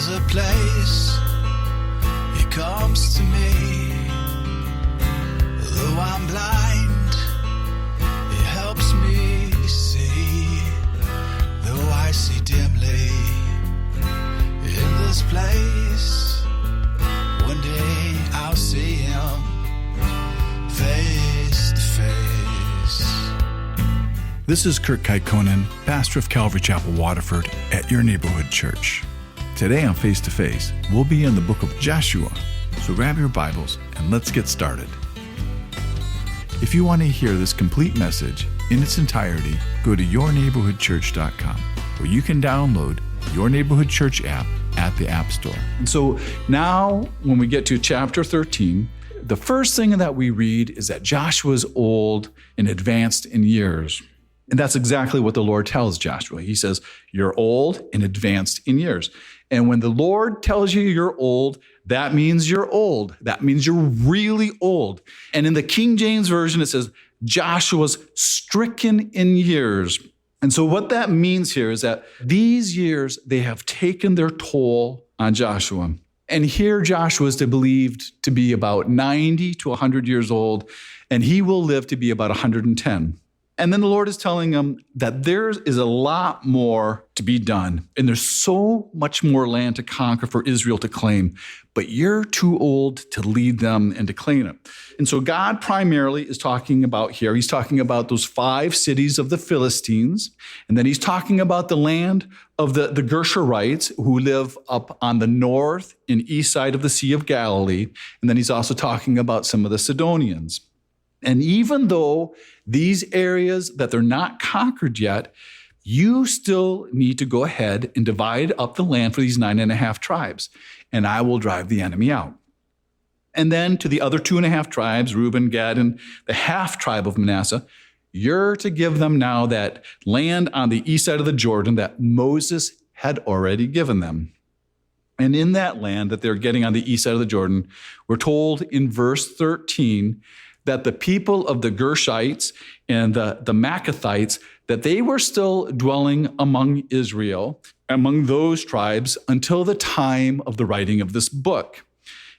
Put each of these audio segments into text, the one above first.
There's a place He comes to me. Though I'm blind, He helps me see. Though I see dimly in this place, one day I'll see Him face to face. This is Kurt Kaikkonen, pastor of Calvary Chapel, Waterford, at your neighborhood church. Today on Face to Face, we'll be in the book of Joshua. So grab your Bibles and let's get started. If you want to hear this complete message in its entirety, go to yourneighborhoodchurch.com, where you can download Your Neighborhood Church app at the App Store. And so now, when we get to chapter 13, the first thing that we read is that Joshua's old and advanced in years. And that's exactly what the Lord tells Joshua. He says, you're old and advanced in years. And when the Lord tells you you're old, that means you're old. That means you're really old. And in the King James Version, it says, Joshua's stricken in years. And so what that means here is that these years, they have taken their toll on Joshua. And here Joshua is believed to be about 90 to 100 years old, and he will live to be about 110. And then the Lord is telling him that there is a lot more to be done, and there's so much more land to conquer for Israel to claim, but you're too old to lead them and to claim it. And so God primarily is talking about here, he's talking about those 5 cities of the Philistines, and then he's talking about the land of the Geshurites who live up on the north and east side of the Sea of Galilee, and then he's also talking about some of the Sidonians. And even though these areas that they're not conquered yet, you still need to go ahead and divide up the land for these 9.5 tribes, and I will drive the enemy out. And then to the other 2.5 tribes, Reuben, Gad, and the half tribe of Manasseh, you're to give them now that land on the east side of the Jordan that Moses had already given them. And in that land that they're getting on the east side of the Jordan, we're told in verse 13 that the people of the Gershites and the Maccathites, that they were still dwelling among Israel, among those tribes, until the time of the writing of this book.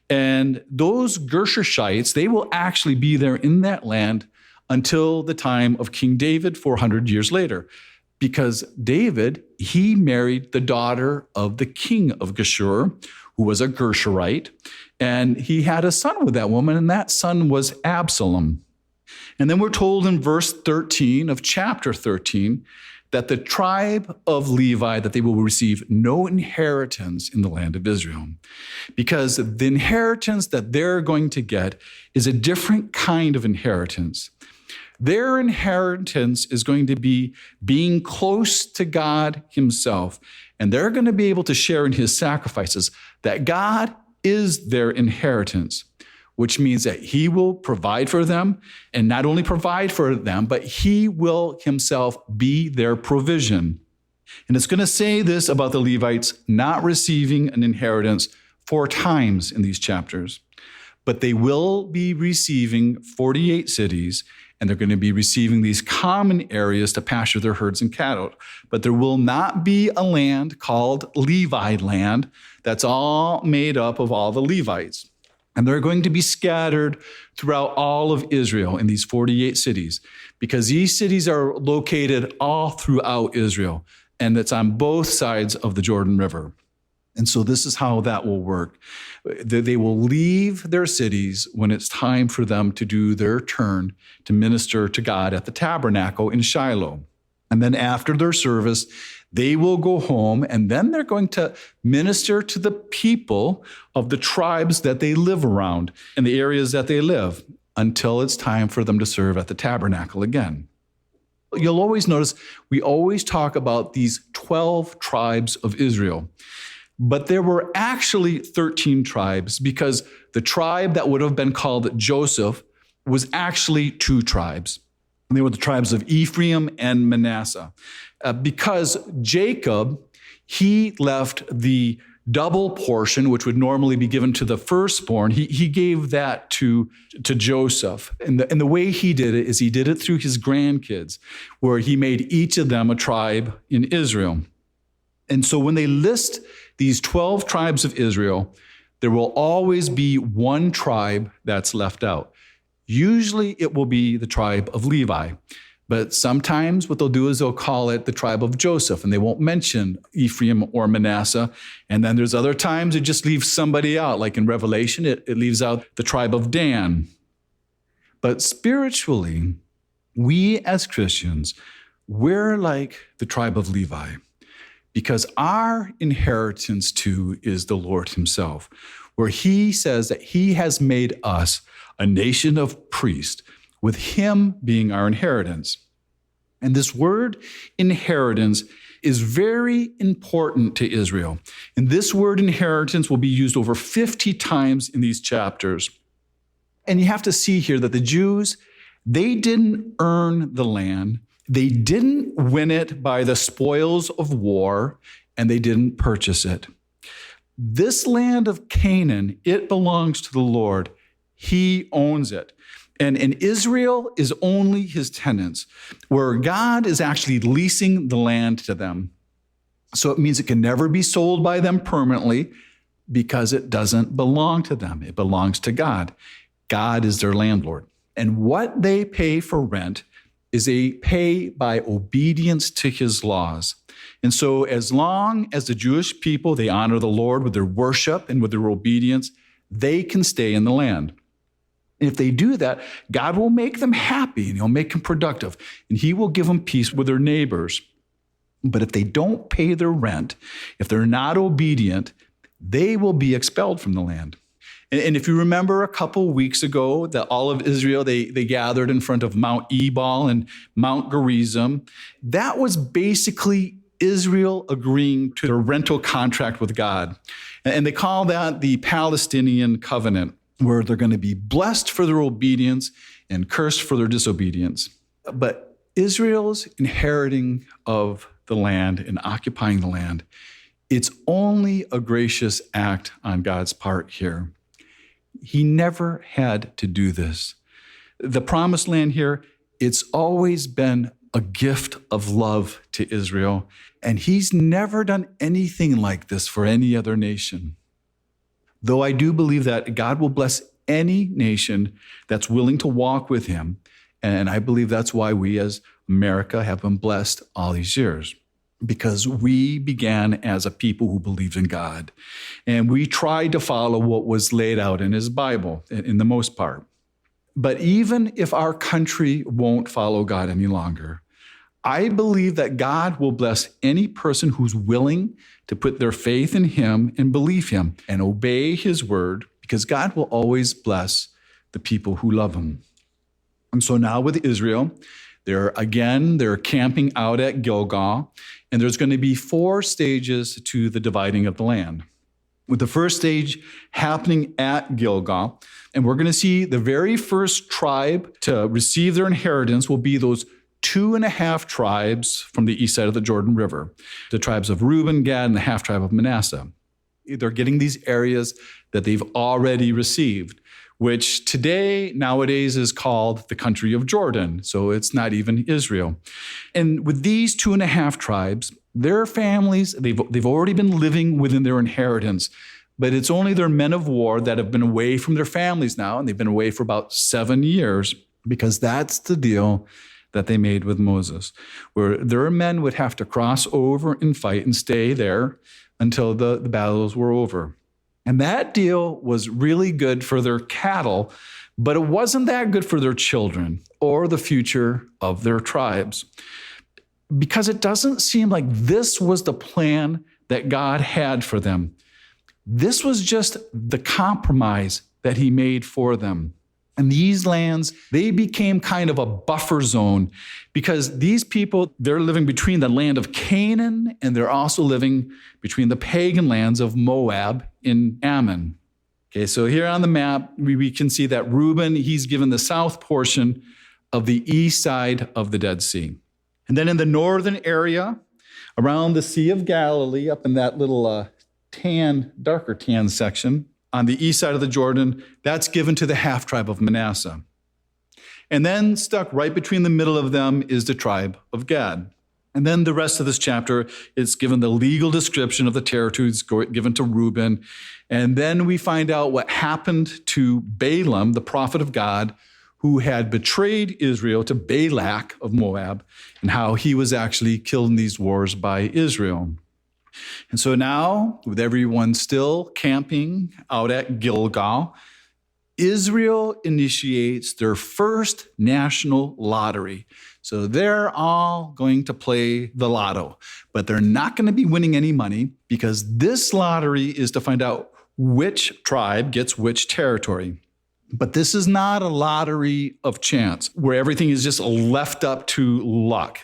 And those Gershites, they will actually be there in that land until the time of King David 400 years later. Because David, he married the daughter of the king of Geshur, who was a Gershurite, and he had a son with that woman, and that son was Absalom. And then we're told in verse 13 of chapter 13 that the tribe of Levi, that they will receive no inheritance in the land of Israel, because the inheritance that they're going to get is a different kind of inheritance. Their inheritance is going to be being close to God himself, and they're going to be able to share in his sacrifices, that God is their inheritance, which means that he will provide for them, and not only provide for them, but he will himself be their provision. And it's going to say this about the Levites not receiving an inheritance 4 times in these chapters, but they will be receiving 48 cities, and they're going to be receiving these common areas to pasture their herds and cattle. But there will not be a land called Levi land that's all made up of all the Levites. And they're going to be scattered throughout all of Israel in these 48 cities, because these cities are located all throughout Israel, and it's on both sides of the Jordan River. And so this is how that will work. They will leave their cities when it's time for them to do their turn to minister to God at the tabernacle in Shiloh. And then after their service, they will go home, and then they're going to minister to the people of the tribes that they live around and the areas that they live until it's time for them to serve at the tabernacle again. You'll always notice we always talk about these 12 tribes of Israel. But there were actually 13 tribes, because the tribe that would have been called Joseph was actually 2 tribes. And they were the tribes of Ephraim and Manasseh. Because Jacob, he left the double portion, which would normally be given to the firstborn, he gave that to Joseph. And the way he did it is he did it through his grandkids, where he made each of them a tribe in Israel. And so when they list these 12 tribes of Israel, there will always be one tribe that's left out. Usually it will be the tribe of Levi. But sometimes what they'll do is they'll call it the tribe of Joseph, and they won't mention Ephraim or Manasseh. And then there's other times it just leaves somebody out. Like in Revelation, it leaves out the tribe of Dan. But spiritually, we as Christians, we're like the tribe of Levi, because our inheritance too is the Lord himself, where he says that he has made us a nation of priests, with him being our inheritance. And this word inheritance is very important to Israel. And this word inheritance will be used over 50 times in these chapters. And you have to see here that the Jews, they didn't earn the land. They didn't win it by the spoils of war, and they didn't purchase it. This land of Canaan, it belongs to the Lord. He owns it. And Israel is only his tenants, where God is actually leasing the land to them. So it means it can never be sold by them permanently because it doesn't belong to them. It belongs to God. God is their landlord. And what they pay for rent is they pay by obedience to his laws. And so as long as the Jewish people, they honor the Lord with their worship and with their obedience, they can stay in the land. And if they do that, God will make them happy and he'll make them productive, and he will give them peace with their neighbors. But if they don't pay their rent, if they're not obedient, they will be expelled from the land. And if you remember a couple weeks ago that all of Israel, they gathered in front of Mount Ebal and Mount Gerizim, that was basically Israel agreeing to their rental contract with God. And they call that the Palestinian covenant, where they're going to be blessed for their obedience and cursed for their disobedience. But Israel's inheriting of the land and occupying the land, it's only a gracious act on God's part here. He never had to do this. The promised land here, it's always been a gift of love to Israel, and he's never done anything like this for any other nation. Though I do believe that God will bless any nation that's willing to walk with him. And I believe that's why we as America have been blessed all these years, because we began as a people who believed in God. And we tried to follow what was laid out in his Bible, in the most part. But even if our country won't follow God any longer, I believe that God will bless any person who's willing to put their faith in him and believe him and obey his word, because God will always bless the people who love him. And so now with Israel, they're camping out at Gilgal, and there's going to be 4 stages to the dividing of the land. With the first stage happening at Gilgal, and we're going to see the very first tribe to receive their inheritance will be those 2.5 tribes from the east side of the Jordan River, the tribes of Reuben, Gad, and the half tribe of Manasseh. They're getting these areas that they've already received, which nowadays is called the country of Jordan. So it's not even Israel. And with these 2.5 tribes, their families, they've already been living within their inheritance, but it's only their men of war that have been away from their families now, and they've been away for about 7 years, because that's the deal that they made with Moses, where their men would have to cross over and fight and stay there until the battles were over. And that deal was really good for their cattle, but it wasn't that good for their children or the future of their tribes, because it doesn't seem like this was the plan that God had for them. This was just the compromise that he made for them. And these lands, they became kind of a buffer zone, because these people, they're living between the land of Canaan, and they're also living between the pagan lands of Moab and Ammon. Okay, so here on the map, we can see that Reuben, he's given the south portion of the east side of the Dead Sea. And then in the northern area, around the Sea of Galilee, up in that little darker tan section, on the east side of the Jordan, that's given to the half tribe of Manasseh. And then stuck right between the middle of them is the tribe of Gad. And then the rest of this chapter is given the legal description of the territories given to Reuben. And then we find out what happened to Balaam, the prophet of God, who had betrayed Israel to Balak of Moab, and how he was actually killed in these wars by Israel. And so now, with everyone still camping out at Gilgal, Israel initiates their first national lottery. So they're all going to play the lotto, but they're not going to be winning any money because this lottery is to find out which tribe gets which territory. But this is not a lottery of chance where everything is just left up to luck.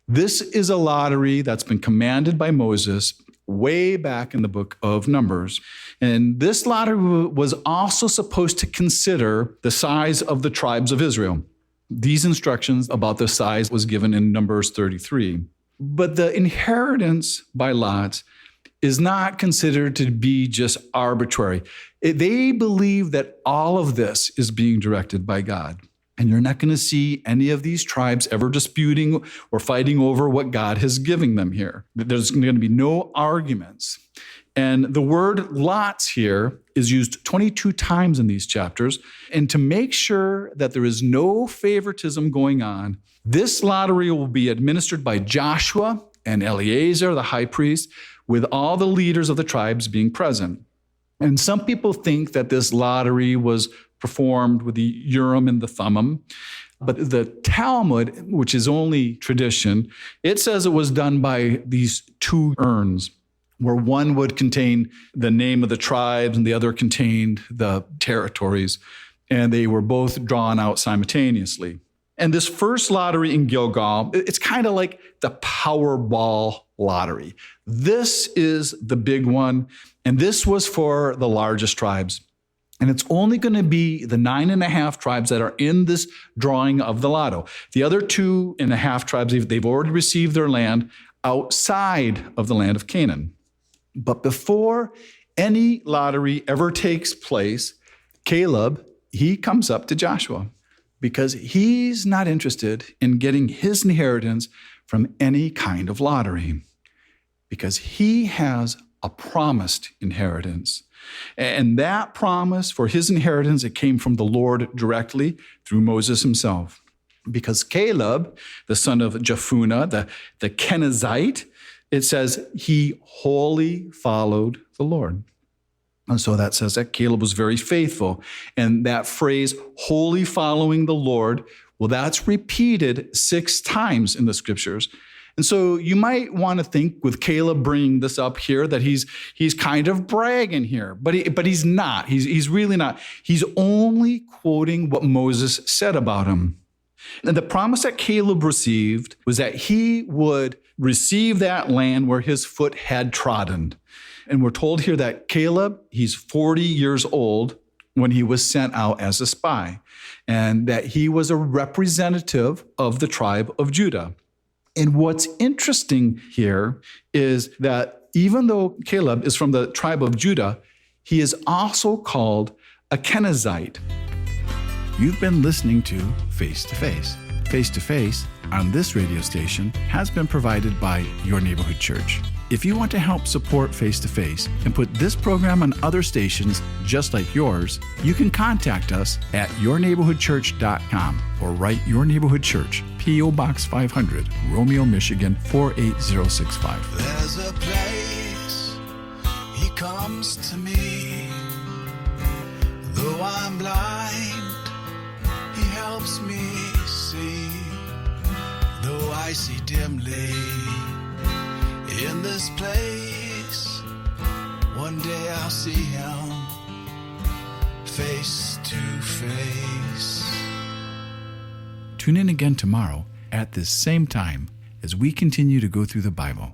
This is a lottery that's been commanded by Moses way back in the book of Numbers. And this lottery was also supposed to consider the size of the tribes of Israel. These instructions about the size was given in Numbers 33. But the inheritance by lots is not considered to be just arbitrary. They believe that all of this is being directed by God. And you're not going to see any of these tribes ever disputing or fighting over what God has given them here. There's going to be no arguments. And the word lots here is used 22 times in these chapters. And to make sure that there is no favoritism going on, this lottery will be administered by Joshua and Eleazar, the high priest, with all the leaders of the tribes being present. And some people think that this lottery was performed with the Urim and the Thummim. But the Talmud, which is only tradition, it says it was done by these two urns, where one would contain the name of the tribes and the other contained the territories. And they were both drawn out simultaneously. And this first lottery in Gilgal, it's kind of like the Powerball lottery. This is the big one. And this was for the largest tribes. And it's only going to be the 9.5 tribes that are in this drawing of the lotto. The other 2.5 tribes, they've already received their land outside of the land of Canaan. But before any lottery ever takes place, Caleb, he comes up to Joshua because he's not interested in getting his inheritance from any kind of lottery because he has a promised inheritance. And that promise for his inheritance, it came from the Lord directly through Moses himself. Because Caleb, the son of Jephunneh, the Kenizzite, it says he wholly followed the Lord. And so that says that Caleb was very faithful. And that phrase, wholly following the Lord, well, that's repeated 6 times in the scriptures. And so you might want to think with Caleb bringing this up here that he's kind of bragging here, but he's not. He's really not. He's only quoting what Moses said about him. And the promise that Caleb received was that he would receive that land where his foot had trodden. And we're told here that Caleb, he's 40 years old when he was sent out as a spy, and that he was a representative of the tribe of Judah. And what's interesting here is that even though Caleb is from the tribe of Judah, he is also called a Kenizzite. You've been listening to Face to Face. Face to Face on this radio station has been provided by Your Neighborhood Church. If you want to help support Face to Face and put this program on other stations just like yours, you can contact us at yourneighborhoodchurch.com or write Your Neighborhood Church, P.O. Box 500, Romeo, Michigan 48065. There's a place he comes to me. Though I'm blind, he helps me see. Though I see dimly in this place, one day I'll see him face to face. Tune in again tomorrow at this same time as we continue to go through the Bible.